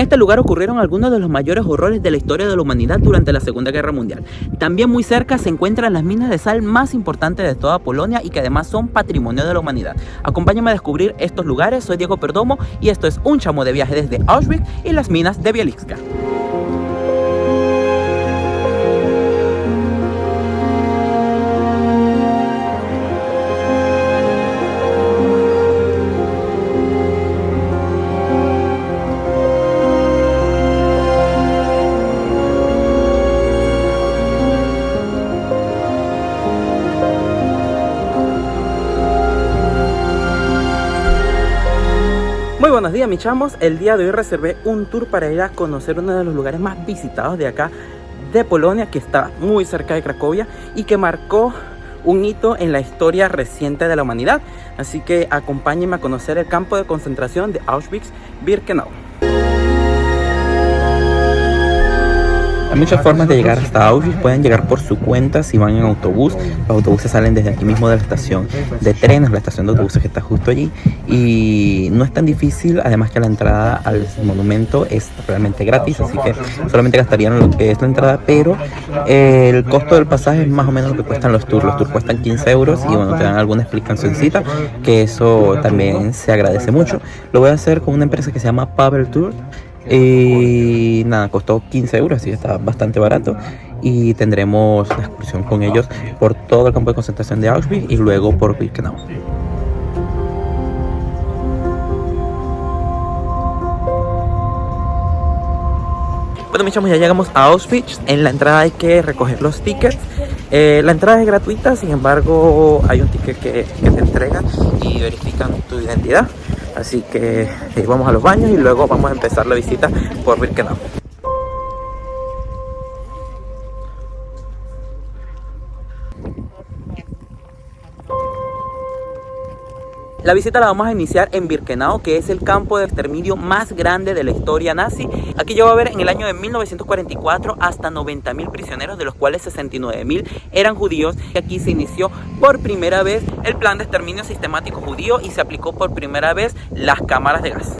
este lugar ocurrieron algunos de los mayores horrores de la historia de la humanidad durante la Segunda Guerra Mundial. También muy cerca se encuentran las minas de sal más importantes de toda Polonia y que además son patrimonio de la humanidad. Acompáñame a descubrir estos lugares, soy Diego Perdomo y esto es un chamo de viaje desde Auschwitz y las minas de Bieliczka. Muy buenos días mis chamos, el día de hoy reservé un tour para ir a conocer uno de los lugares más visitados de acá de Polonia, que está muy cerca de Cracovia y que marcó un hito en la historia reciente de la humanidad. Así que acompáñenme a conocer el campo de concentración de Auschwitz-Birkenau. Hay muchas formas de llegar hasta Auschwitz. Pueden llegar por su cuenta si van en autobús. Los autobuses salen desde aquí mismo de la estación de trenes, la estación de autobuses que está justo allí. Y no es tan difícil, además que la entrada al monumento es realmente gratis, así que solamente gastarían lo que es la entrada, pero el costo del pasaje es más o menos lo que cuestan los tours. Los tours cuestan 15 euros y bueno, te dan alguna explicacióncita, que eso también se agradece mucho. Lo voy a hacer con una empresa que se llama Pavel Tour. Y nada, costó 15 euros, así que está bastante barato. Y tendremos una excursión con ellos por todo el campo de concentración de Auschwitz y luego por Birkenau. Bueno mis chamos, ya llegamos a Auschwitz. En la entrada hay que recoger los tickets. La entrada es gratuita, sin embargo hay un ticket que te entregan y verifican tu identidad. Así que vamos a los baños y luego vamos a empezar la visita por Birkenau. La visita la vamos a iniciar en Birkenau, que es el campo de exterminio más grande de la historia nazi. Aquí llegó a haber en el año de 1944 hasta 90.000 prisioneros, de los cuales 69.000 eran judíos. Y aquí se inició por primera vez el plan de exterminio sistemático judío y se aplicó por primera vez las cámaras de gas.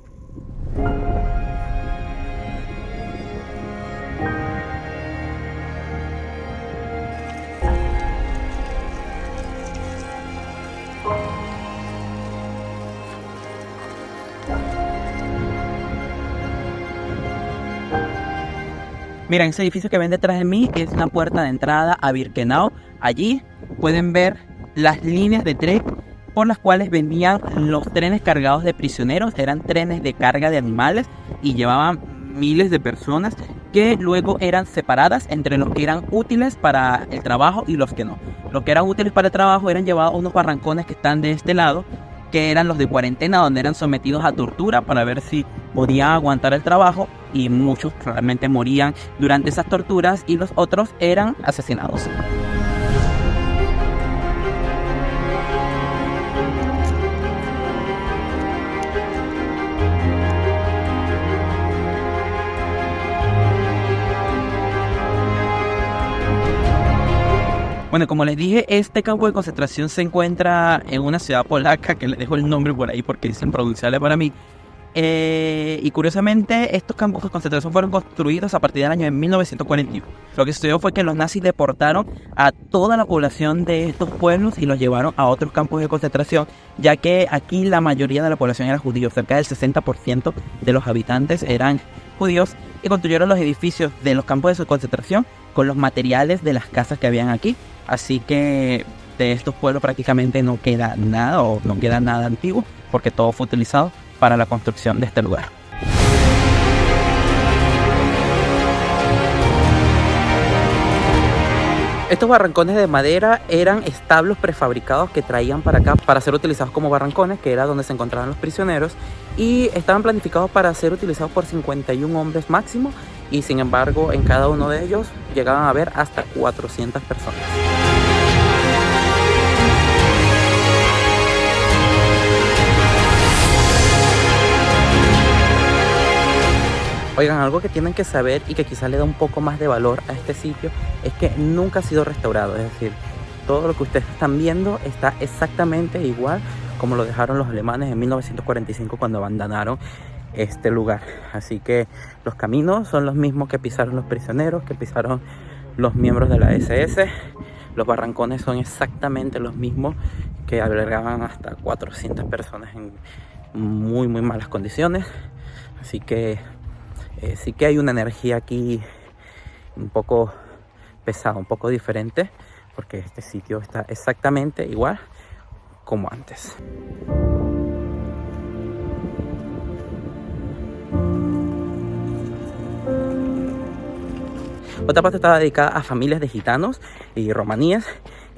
Miren, ese edificio que ven detrás de mí es una puerta de entrada a Birkenau. Allí pueden ver las líneas de tren por las cuales venían los trenes cargados de prisioneros. Eran trenes de carga de animales y llevaban miles de personas que luego eran separadas entre los que eran útiles para el trabajo y los que no. Los que eran útiles para el trabajo eran llevados a unos barrancones que están de este lado, que eran los de cuarentena, donde eran sometidos a tortura para ver si podían aguantar el trabajo, y muchos realmente morían durante esas torturas y los otros eran asesinados. Bueno, como les dije, este campo de concentración se encuentra en una ciudad polaca, que les dejo el nombre por ahí porque es impronunciable para mí. Y curiosamente, estos campos de concentración fueron construidos a partir del año de 1941. Lo que sucedió fue que los nazis deportaron a toda la población de estos pueblos y los llevaron a otros campos de concentración, ya que aquí la mayoría de la población era judíos. Cerca del 60% de los habitantes eran judíos, y construyeron los edificios de los campos de concentración con los materiales de las casas que habían aquí. Así que de estos pueblos prácticamente no queda nada, o no queda nada antiguo, porque todo fue utilizado para la construcción de este lugar. Estos barrancones de madera eran establos prefabricados que traían para acá para ser utilizados como barrancones, que era donde se encontraban los prisioneros, y estaban planificados para ser utilizados por 51 hombres máximo, y sin embargo en cada uno de ellos llegaban a haber hasta 400 personas. Oigan, algo que tienen que saber y que quizás le da un poco más de valor a este sitio es que nunca ha sido restaurado. Es decir, todo lo que ustedes están viendo está exactamente igual como lo dejaron los alemanes en 1945 cuando abandonaron este lugar. Así que los caminos son los mismos que pisaron los prisioneros, que pisaron los miembros de la SS. Los barrancones son exactamente los mismos, que albergaban hasta 400 personas en muy malas condiciones. Así que sí que hay una energía aquí un poco pesada, un poco diferente, porque este sitio está exactamente igual como antes. Otra parte estaba dedicada a familias de gitanos y romaníes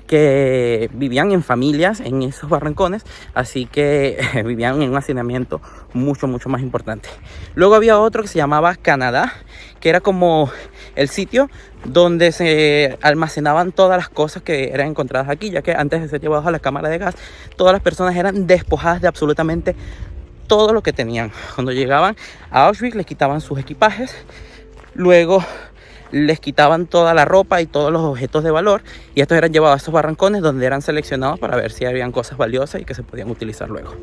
que vivían en familias en esos barrancones, así que vivían en un hacinamiento mucho más importante. Luego había otro que se llamaba Canadá, que era como el sitio donde se almacenaban todas las cosas que eran encontradas aquí, ya que antes de ser llevados a la cámara de gas, todas las personas eran despojadas de absolutamente todo lo que tenían. Cuando llegaban a Auschwitz les quitaban sus equipajes, luego les quitaban toda la ropa y todos los objetos de valor, y estos eran llevados a estos barrancones donde eran seleccionados para ver si habían cosas valiosas y que se podían utilizar luego.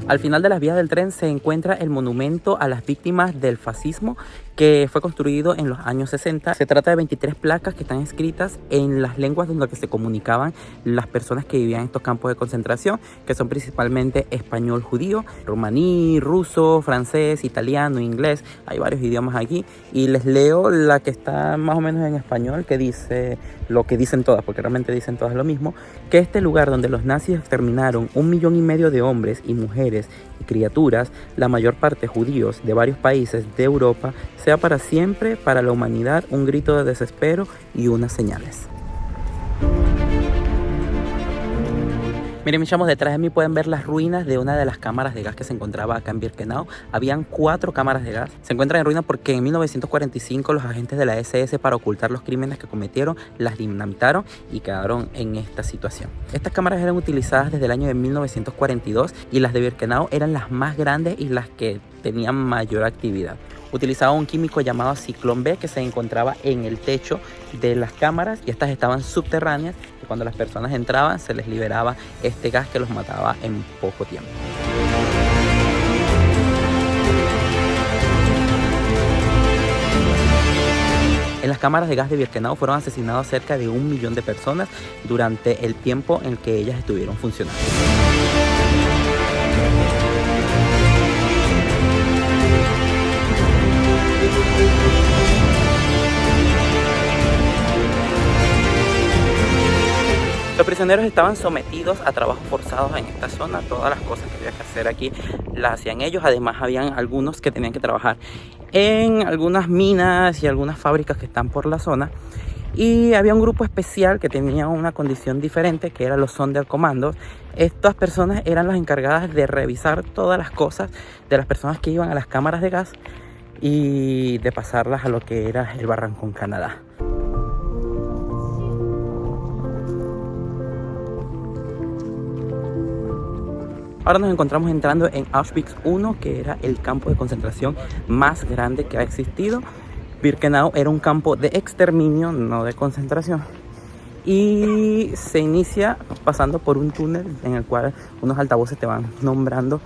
Al final de las vías del tren se encuentra el monumento a las víctimas del fascismo, que fue construido en los años 60. Se trata de 23 placas que están escritas en las lenguas donde se comunicaban las personas que vivían en estos campos de concentración, que son principalmente español judío, romaní, ruso, francés, italiano, inglés. Hay varios idiomas aquí, y les leo la que está más o menos en español, que dice lo que dicen todas, porque realmente dicen todas lo mismo: que este lugar donde los nazis exterminaron 1,5 millones de hombres y mujeres y criaturas, la mayor parte judíos de varios países de Europa, sea para siempre para la humanidad un grito de desespero y unas señales. Miren, mis chamos, detrás de mí pueden ver las ruinas de una de las cámaras de gas que se encontraba acá en Birkenau. Habían 4 cámaras de gas. Se encuentran en ruina porque en 1945 los agentes de la SS, para ocultar los crímenes que cometieron, las dinamitaron y quedaron en esta situación. Estas cámaras eran utilizadas desde el año de 1942 y las de Birkenau eran las más grandes y las que tenían mayor actividad. Utilizaba un químico llamado ciclón B que se encontraba en el techo de las cámaras, y estas estaban subterráneas, y cuando las personas entraban se les liberaba este gas que los mataba en poco tiempo. En las cámaras de gas de Birkenau fueron asesinados cerca de 1 millón de personas durante el tiempo en que ellas estuvieron funcionando. Los prisioneros estaban sometidos a trabajos forzados en esta zona. Todas las cosas que había que hacer aquí las hacían ellos. Además, habían algunos que tenían que trabajar en algunas minas y algunas fábricas que están por la zona. Y había un grupo especial que tenía una condición diferente, que eran los Sonderkommandos. Estas personas eran las encargadas de revisar todas las cosas de las personas que iban a las cámaras de gas y de pasarlas a lo que era el Barrancón Canadá. Ahora nos encontramos entrando en Auschwitz I, que era el campo de concentración más grande que ha existido. Birkenau era un campo de exterminio, no de concentración. Y se inicia pasando por un túnel en el cual unos altavoces te van nombrando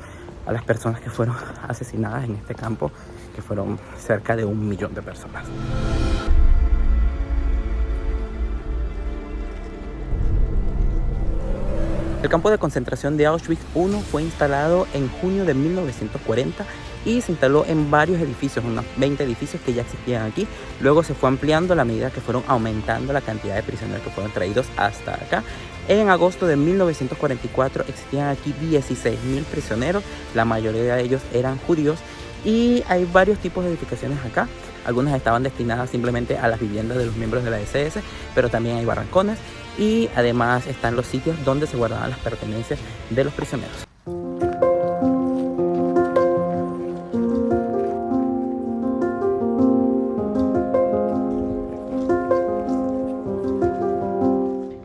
a las personas que fueron asesinadas en este campo, que fueron cerca de 1 millón de personas. El campo de concentración de Auschwitz I fue instalado en junio de 1940 y se instaló en varios edificios, unos 20 edificios que ya existían aquí. Luego se fue ampliando a la medida que fueron aumentando la cantidad de prisioneros que fueron traídos hasta acá. En agosto de 1944 existían aquí 16.000 prisioneros, la mayoría de ellos eran judíos, y hay varios tipos de edificaciones acá. Algunas estaban destinadas simplemente a las viviendas de los miembros de la SS, pero también hay barrancones, y además están los sitios donde se guardaban las pertenencias de los prisioneros.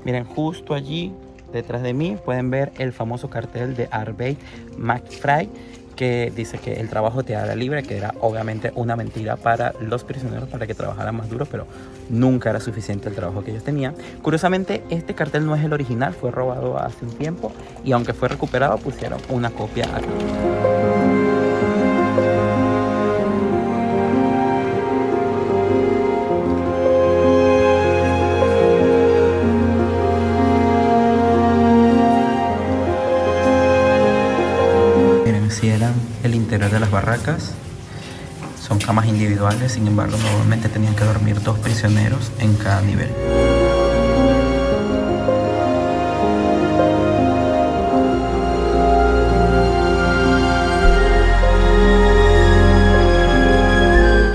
Miren, justo allí Detrás de mí pueden ver el famoso cartel de Arbeit macht frei, que dice que el trabajo te hará libre, que era obviamente una mentira para los prisioneros para que trabajaran más duro, pero nunca era suficiente el trabajo que ellos tenían. Curiosamente, este cartel no es el original, fue robado hace un tiempo y aunque fue recuperado, pusieron una copia aquí. Si eran el interior de las barracas, son camas individuales, sin embargo normalmente tenían que dormir 2 prisioneros en cada nivel.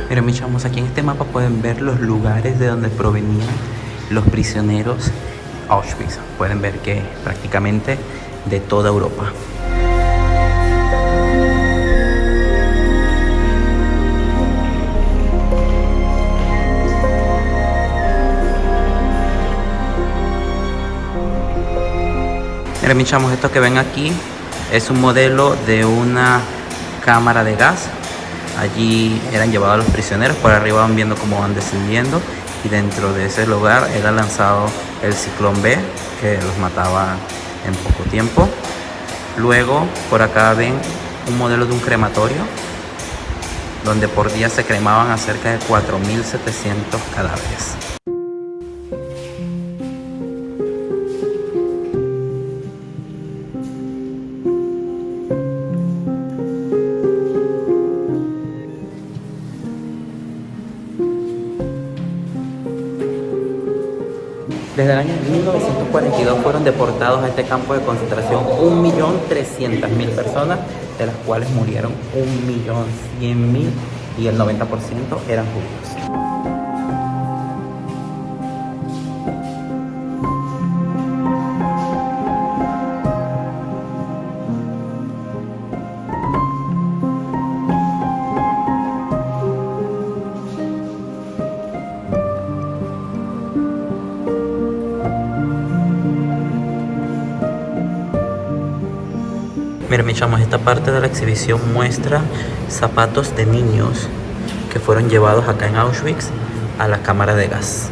Miren mis chamos, aquí en este mapa pueden ver los lugares de donde provenían los prisioneros Auschwitz. Pueden ver que prácticamente de toda Europa. Miren mis chamos, esto que ven aquí es un modelo de una cámara de gas. Allí eran llevados los prisioneros, por arriba van viendo cómo van descendiendo y dentro de ese lugar era lanzado el ciclón B que los mataba en poco tiempo. Luego por acá ven un modelo de un crematorio donde por día se cremaban a cerca de 4.700 cadáveres. Desde el año 1942 fueron deportados a este campo de concentración 1.300.000 personas, de las cuales murieron 1.100.000 y el 90% eran judíos. Miren mis chamos, esta parte de la exhibición muestra zapatos de niños que fueron llevados acá en Auschwitz a la cámara de gas.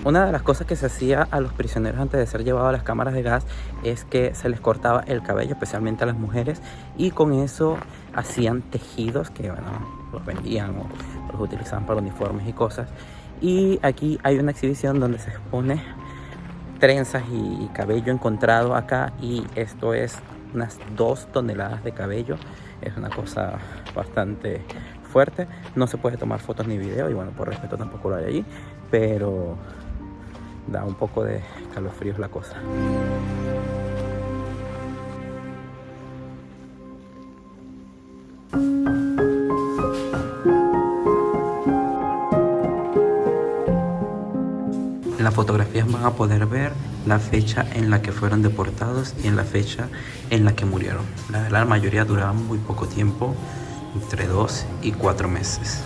Una de las cosas que se hacía a los prisioneros antes de ser llevados a las cámaras de gas es que se les cortaba el cabello, especialmente a las mujeres, y con eso hacían tejidos que, bueno, los vendían o los utilizaban para uniformes y cosas. Y aquí hay una exhibición donde se expone trenzas y cabello encontrado acá, y esto es unas 2 toneladas de cabello. Es una cosa bastante fuerte. No se puede tomar fotos ni video y bueno, por respeto tampoco lo hay allí, pero da un poco de calofríos la cosa. En las fotografías van a poder ver la fecha en la que fueron deportados y en la fecha en la que murieron. La mayoría duraban muy poco tiempo, entre 2 y 4 meses.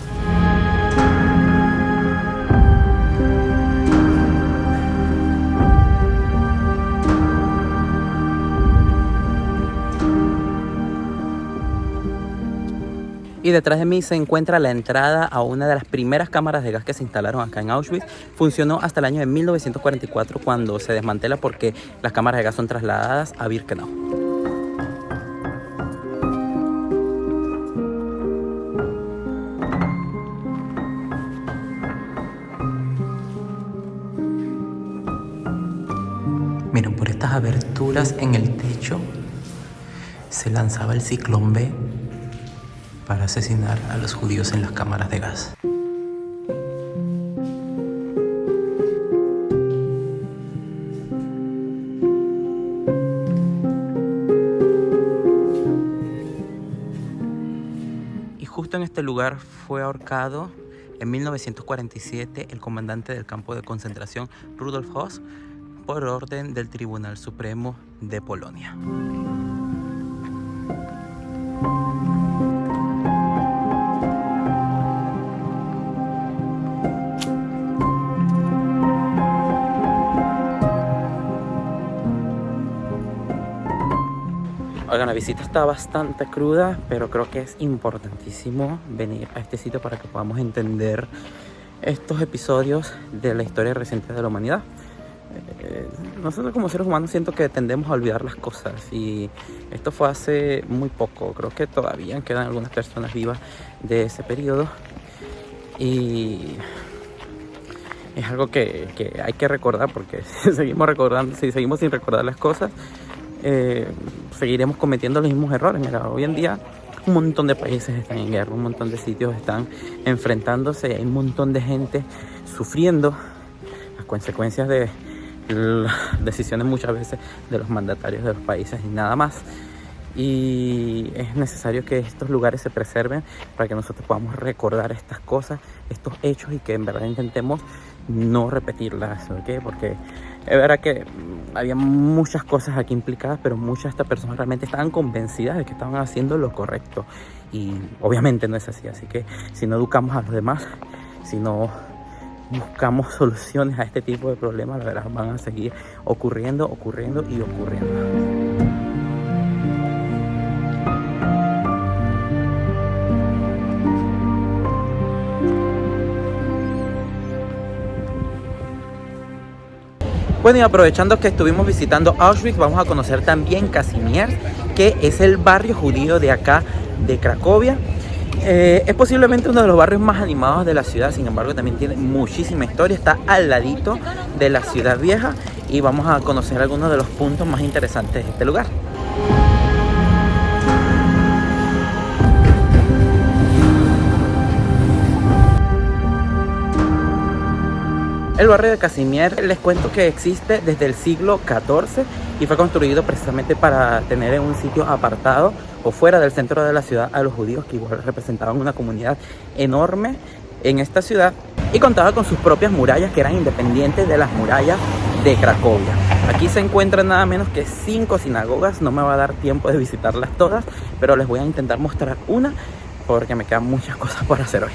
Y detrás de mí se encuentra la entrada a una de las primeras cámaras de gas que se instalaron acá en Auschwitz. Funcionó hasta el año de 1944 cuando se desmantela porque las cámaras de gas son trasladadas a Birkenau. Miren, por estas aberturas en el techo se lanzaba el ciclón B para asesinar a los judíos en las cámaras de gas. justo en este lugar fue ahorcado en 1947 el comandante del campo de concentración Rudolf Höss por orden del Tribunal Supremo de Polonia. Oigan, la visita está bastante cruda, pero creo que es importantísimo venir a este sitio para que podamos entender estos episodios de la historia reciente de la humanidad. Nosotros como seres humanos siento que tendemos a olvidar las cosas, y esto fue hace muy poco. Creo que todavía quedan algunas personas vivas de ese periodo, y es algo que hay que recordar, porque si seguimos sin recordar las cosas, seguiremos cometiendo los mismos errores. Mira, hoy en día un montón de países están en guerra, un montón de sitios están enfrentándose, hay un montón de gente sufriendo las consecuencias de las decisiones muchas veces de los mandatarios de los países y nada más. Y es necesario que estos lugares se preserven para que nosotros podamos recordar estas cosas, estos hechos, y que en verdad intentemos no repetirlas, ¿ok? Porque es verdad que había muchas cosas aquí implicadas, pero muchas de estas personas realmente estaban convencidas de que estaban haciendo lo correcto, y obviamente no es así. Así que si no educamos a los demás, si no buscamos soluciones a este tipo de problemas, la verdad van a seguir ocurriendo y ocurriendo. Bueno, y aprovechando que estuvimos visitando Auschwitz, vamos a conocer también Kazimierz, que es el barrio judío de acá, de Cracovia. Es posiblemente uno de los barrios más animados de la ciudad, sin embargo también tiene muchísima historia. Está al ladito de la ciudad vieja, y vamos a conocer algunos de los puntos más interesantes de este lugar. El barrio de Kazimierz, les cuento que existe desde el siglo XIV y fue construido precisamente para tener un sitio apartado o fuera del centro de la ciudad a los judíos, que igual representaban una comunidad enorme en esta ciudad, y contaba con sus propias murallas que eran independientes de las murallas de Cracovia. Aquí se encuentran nada menos que 5 sinagogas. No me va a dar tiempo de visitarlas todas, pero les voy a intentar mostrar una porque me quedan muchas cosas por hacer hoy.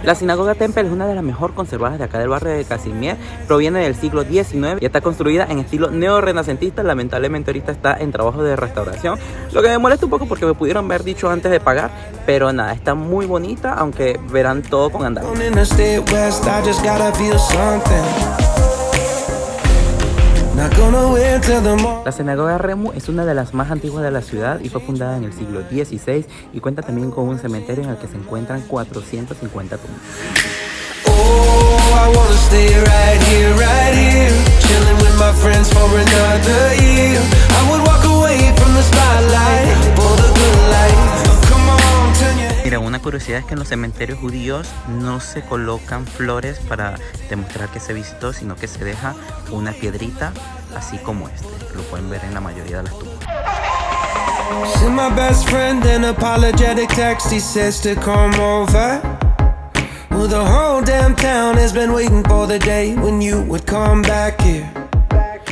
La sinagoga Tempel es una de las mejor conservadas de acá del barrio de Kazimierz. Proviene del siglo XIX y está construida en estilo neorrenacentista. Lamentablemente ahorita está en trabajo de restauración, lo que me molesta un poco porque me pudieron haber dicho antes de pagar, pero nada, está muy bonita, aunque verán todo con andar. La sinagoga Remu es una de las más antiguas de la ciudad y fue fundada en el siglo XVI, y cuenta también con un cementerio en el que se encuentran 450 tumbas. Mira, una curiosidad es que en los cementerios judíos no se colocan flores para demostrar que se visitó, sino que se deja una piedrita, así como este. Lo pueden ver en la mayoría de las tumbas.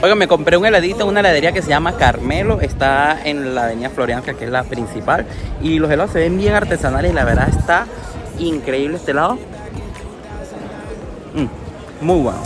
Oigan, me compré un heladito en una heladería que se llama Carmelo. Está en la avenida Florianska, que es la principal. Y los helados se ven bien artesanales y la verdad está increíble este helado. Muy bueno.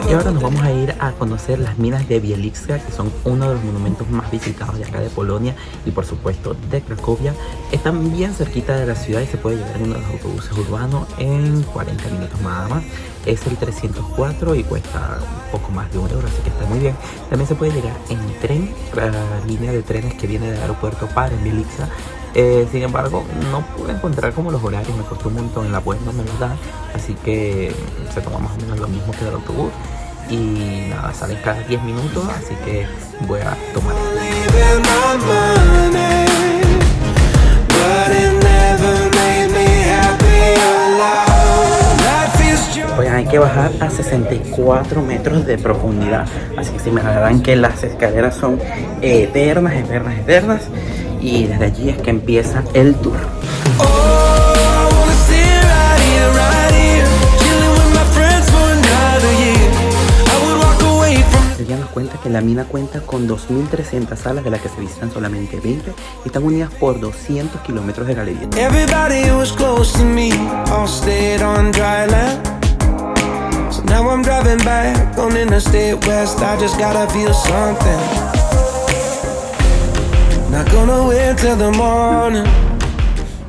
Y ahora nos vamos a ir a conocer las minas de Wieliczka, que son uno de los monumentos más visitados de acá de Polonia y por supuesto de Cracovia. Están bien cerquita de la ciudad y se puede llegar en uno de los autobuses urbanos en 40 minutos nada más. Es el 304 y cuesta un poco más de €1, así que está muy bien. También se puede llegar en tren, la línea de trenes que viene del aeropuerto para Wieliczka. Sin embargo, no pude encontrar como los horarios, me costó un montón, en la web no me los da, así que se toma más o menos lo mismo que el autobús. Y nada, salen cada 10 minutos, así que voy a tomar Oigan, hay que bajar a 64 metros de profundidad. Así que si me verán que las escaleras son eternas, eternas, eternas. Y desde allí es que empieza el tour. Ya nos cuenta que la mina cuenta con 2.300 salas, de las que se visitan solamente 20 y están unidas por 200 kilómetros de galería.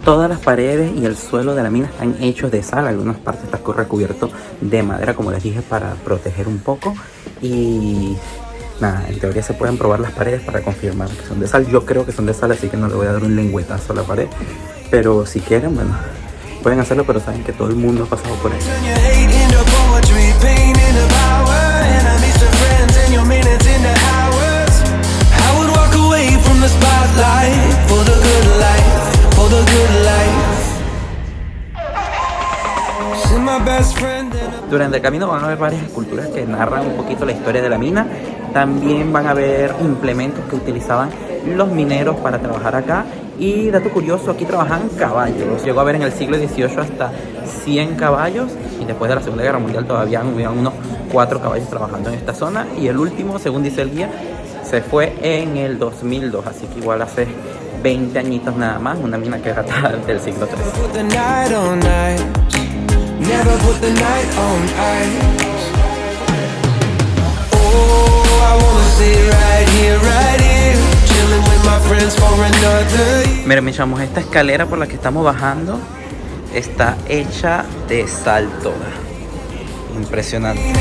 Todas las paredes y el suelo de la mina están hechos de sal. Algunas partes están recubiertos de madera, como les dije, para proteger un poco. Y nada, en teoría se pueden probar las paredes para confirmar que son de sal. Yo creo que son de sal, así que no le voy a dar un lengüetazo a la pared. Pero si quieren, bueno, pueden hacerlo, pero saben que todo el mundo ha pasado por eso. Durante el camino van a ver varias esculturas que narran un poquito la historia de la mina. También van a ver implementos que utilizaban los mineros para trabajar acá. Y dato curioso, aquí trabajaban caballos. Llegó a haber en el siglo XVIII hasta 100 caballos. Y después de la Segunda Guerra Mundial todavía habían unos 4 caballos trabajando en esta zona. Y el último, según dice el guía, se fue en el 2002. Así que igual hace 20 añitos nada más. Una mina que era del siglo XIII. Never put the night on ice. Oh, I wanna stay right here, chilling with my friends for another year. Miren, mis chamos, esta escalera por la que estamos bajando está hecha de sal toda. Impresionante.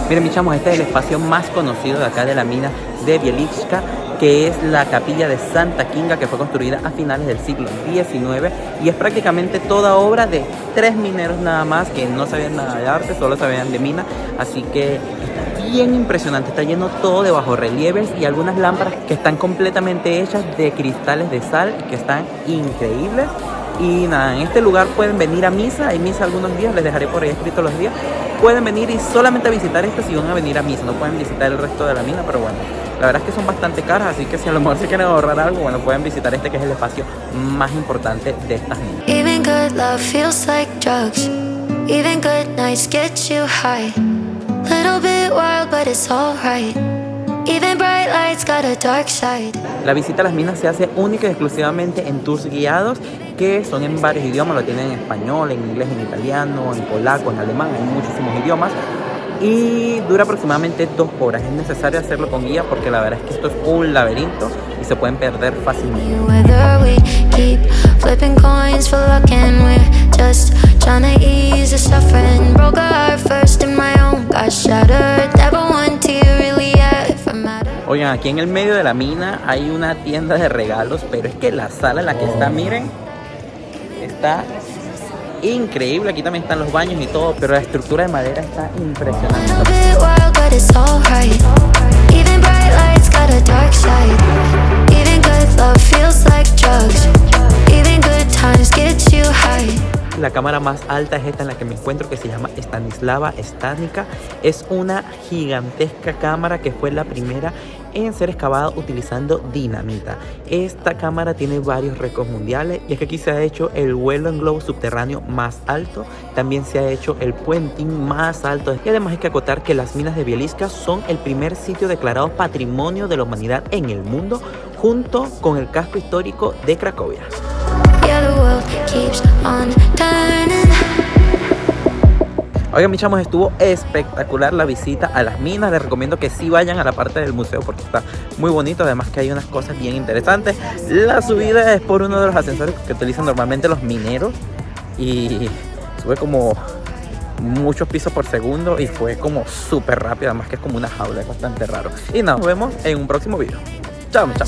Miren, mis chamos, este es el espacio más conocido de acá de la mina de Bieliczka, que es la capilla de Santa Kinga, que fue construida a finales del siglo XIX y es prácticamente toda obra de 3 mineros nada más, que no sabían nada de arte, solo sabían de mina. Así que está bien impresionante, está lleno todo de bajorrelieves y algunas lámparas que están completamente hechas de cristales de sal, que están increíbles. Y nada, en este lugar pueden venir a misa, hay misa algunos días, les dejaré por ahí escrito los días. Pueden venir y solamente visitar esto si van a venir a misa, no pueden visitar el resto de la mina, pero bueno, la verdad es que son bastante caras, así que si a lo mejor se quieren ahorrar algo, bueno, pueden visitar este, que es el espacio más importante de estas minas. Even good love feels like drugs. Even good nights get you high. Little bit wild, but it's alright. Even bright lights got a dark side. La visita a las minas se hace única y exclusivamente en tours guiados, que son en varios idiomas. Lo tienen en español, en inglés, en italiano, en polaco, en alemán, hay muchísimos idiomas. Y dura aproximadamente 2 horas. Es necesario hacerlo con guía porque la verdad es que esto es un laberinto y se pueden perder fácilmente. Oigan, aquí en el medio de la mina hay una tienda de regalos, pero es que la sala en la que está, miren, está increíble. Aquí también están los baños y todo, pero la estructura de madera está impresionante. La cámara más alta es esta en la que me encuentro, que se llama Stanislava Stanica. Es una gigantesca cámara que fue la primera en ser excavada utilizando dinamita. Esta cámara tiene varios récords mundiales, y es que aquí se ha hecho el vuelo en globo subterráneo más alto, también se ha hecho el puenting más alto, y además hay que acotar que las minas de Bieliczka son el primer sitio declarado Patrimonio de la Humanidad en el mundo, junto con el casco histórico de Cracovia. Oigan, mis chamos, estuvo espectacular la visita a las minas. Les recomiendo que sí vayan a la parte del museo porque está muy bonito. Además que hay unas cosas bien interesantes. La subida es por uno de los ascensores que utilizan normalmente los mineros y sube como muchos pisos por segundo y fue como súper rápido. Además que es como una jaula, es bastante raro. Y nada, nos vemos en un próximo video. Chao, chao.